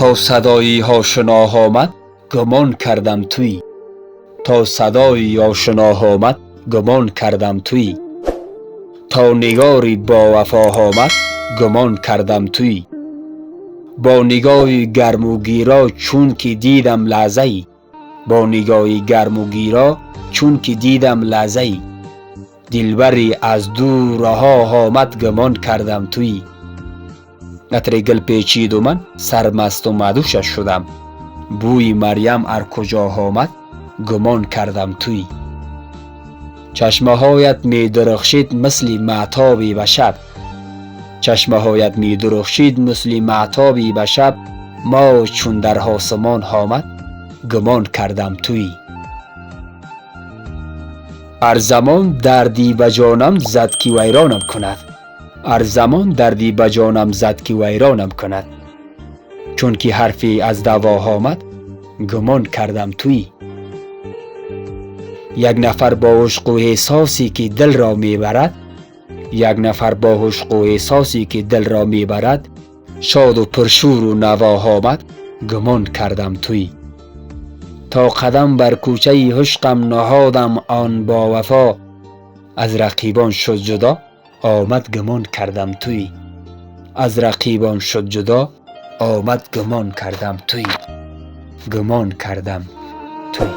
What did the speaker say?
تا صدای آشنا آمد گمان کردم تویی. تا صدای آشنا آمد گمان کردم تویی. تا نگاری با وفا آمد گمان کردم تویی. با نگاه گرم و گیرا چون که دیدم لحظه ای. با نگاه گرم و گیرا چون که دیدم لحظه ای. دلبری از دور رها آمد گمان کردم تویی. عطر گل پیچید و من سرمست و مدهوشش شدم. بوی مریم ار کجا آمد گمان کردم تویی. چشمه هایت می درخشید مثل مهتابی به شب. چشمه هایت می درخشید مثل مهتابی به شب. ما چون در آسمان آمد گمان کردم تویی. هر زمان دردی به جانم زد که ویرانم کند. هر زمان دردی به جانم زد که ویرانم کند. چون که حرفی از دوا آمد گمان کردم تویی. یک نفر با عشق و احساسی که دل را میبرد. یک نفر با عشق و احساسی که دل را میبرد. شاد و پرشور و نوا آمد گمان کردم تویی. تا قدم بر کوچه عشقم نهادم آن با وفا. از رقیبان شد جدا آمد گمان کردم تویی. از رقیبان شد جدا آمد گمان کردم تویی. گمان کردم تویی.